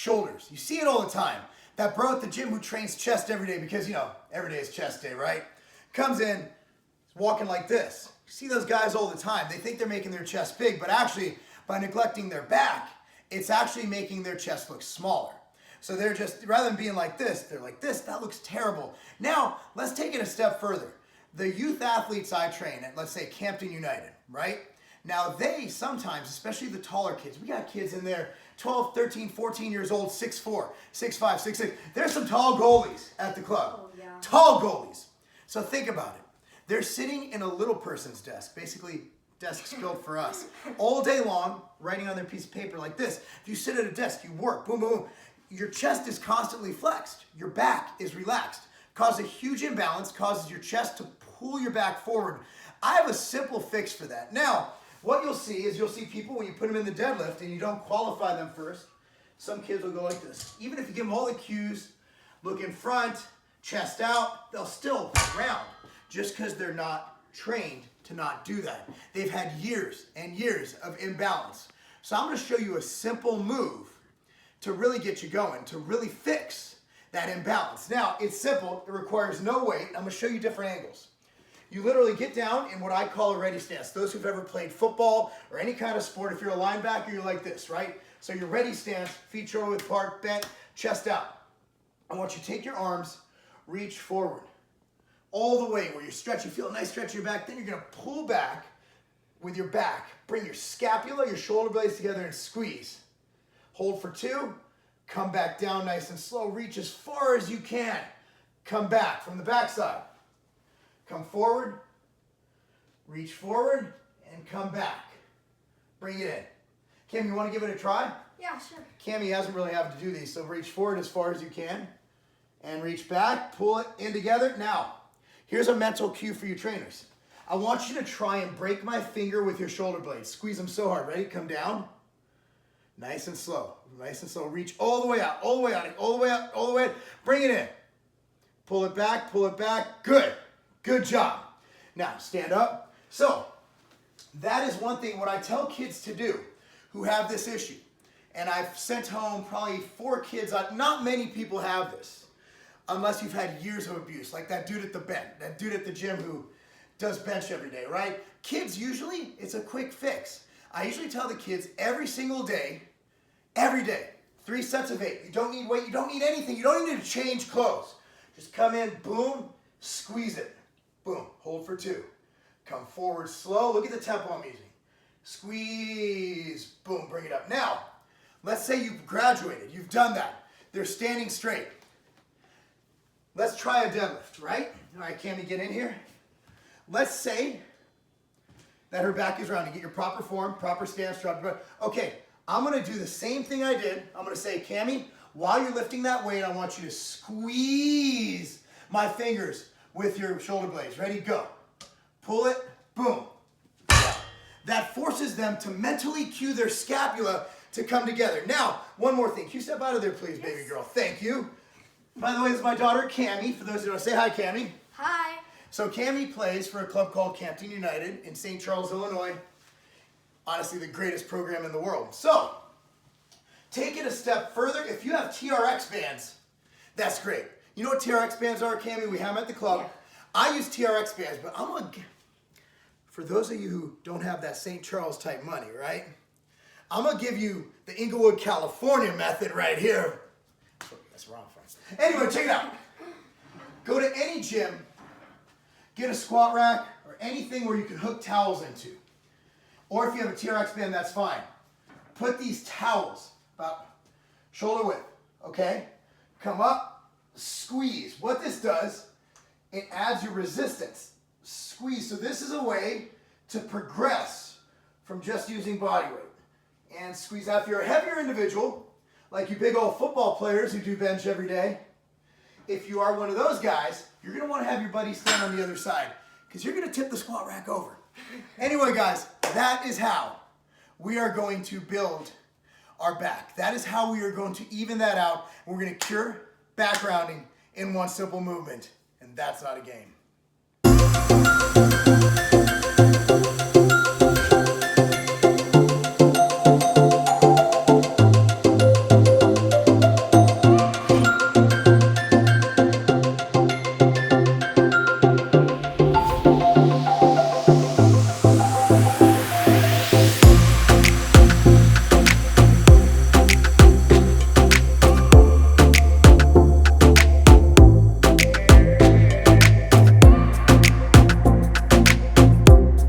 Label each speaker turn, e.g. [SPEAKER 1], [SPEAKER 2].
[SPEAKER 1] shoulders. You see it all the time. That bro at the gym who trains chest every day because, you know, every day is chest day, right? Comes in, walking like this. You see those guys all the time. They think they're making their chest big, but actually, by neglecting their back, it's actually making their chest look smaller. So they're just, rather than being like this, they're like this. That looks terrible. Now, let's take it a step further. The youth athletes I train at, let's say, Campton United, right? Now, they sometimes, especially the taller kids, we got kids in there, 12, 13, 14 years old, 6'4", 6'5", 6'6". There's some tall goalies at the club.
[SPEAKER 2] Oh, yeah.
[SPEAKER 1] Tall goalies. So think about it. They're sitting in a little person's desk, basically desks built for us, all day long, writing on their piece of paper like this. If you sit at a desk, you work, boom, boom, boom. Your chest is constantly flexed. Your back is relaxed. Causes a huge imbalance, causes your chest to pull your back forward. I have a simple fix for that. Now, what you'll see is you'll see people when you put them in the deadlift and you don't qualify them first, some kids will go like this. Even if you give them all the cues, look in front, chest out, they'll still round just because they're not trained to not do that. They've had years and years of imbalance. So I'm going to show you a simple move to really get you going, to really fix that imbalance. Now, it's simple. It requires no weight. I'm going to show you different angles. You literally get down in what I call a ready stance. Those who've ever played football or any kind of sport, if you're a linebacker, you're like this, right? So your ready stance, feet shoulder width apart, bent, chest out. I want you to take your arms, reach forward, all the way where you stretch. You feel a nice stretch in your back. Then you're going to pull back with your back. Bring your scapula, your shoulder blades together and squeeze. Hold for 2. Come back down nice and slow. Reach as far as you can. Come back from the backside. Come forward, reach forward, and come back. Bring it in. Kim, you want to give it a try?
[SPEAKER 2] Yeah, sure.
[SPEAKER 1] Cammy hasn't really had to do these, so reach forward as far as you can. And reach back, pull it in together. Now, here's a mental cue for you trainers. I want you to try and break my finger with your shoulder blades. Squeeze them so hard. Ready? Come down. Nice and slow. Nice and slow. Reach all the way out, all the way out, all the way out, all the way out. Bring it in. Pull it back, pull it back. Good. Good job. Now, stand up. So, that is one thing what I tell kids to do who have this issue. And I've sent home probably 4 kids. Not many people have this unless you've had years of abuse, like that dude at the bench, that dude at the gym who does bench every day, right? Kids, usually, it's a quick fix. I usually tell the kids every single day, every day, 3 sets of 8. You don't need weight. You don't need anything. You don't need to change clothes. Just come in, boom, squeeze it. Boom, hold for 2. Come forward slow. Look at the tempo I'm using. Squeeze, boom, bring it up. Now, let's say you've graduated. You've done that. They're standing straight. Let's try a deadlift, right? All right, Cammy, get in here. Let's say that her back is round. You get your proper form, proper stance, drop your butt. Okay, I'm going to do the same thing I did. I'm going to say, Cammy, while you're lifting that weight, I want you to squeeze my fingers with your shoulder blades. Ready? Go. Pull it. Boom. That forces them to mentally cue their scapula to come together. Now, one more thing. Can you step out of there, please, baby girl? Thank you. By the way, this is my daughter, Cammy. For those who don't say hi, Cammy.
[SPEAKER 2] Hi.
[SPEAKER 1] So Cammy plays for a club called Campton United in St. Charles, Illinois. Honestly, the greatest program in the world. So, take it a step further. If you have TRX bands, that's great. You know what TRX bands are, Cammy? We have them at the club.
[SPEAKER 2] Yeah.
[SPEAKER 1] I use TRX bands, but for those of you who don't have that St. Charles type money, right? I'm going to give you the Inglewood, California method right here. That's wrong, friends. Anyway, check it out. Go to any gym, get a squat rack or anything where you can hook towels into. Or if you have a TRX band, that's fine. Put these towels about shoulder width, okay? Come up. Squeeze. What this does, it adds your resistance. Squeeze. So this is a way to progress from just using body weight. And squeeze out. If you're a heavier individual, like you big old football players who do bench every day, if you are one of those guys, you're going to want to have your buddy stand on the other side because you're going to tip the squat rack over. Anyway, guys, that is how we are going to build our back. That is how we are going to even that out. We're going to cure back rounding in one simple movement, and that's not a game.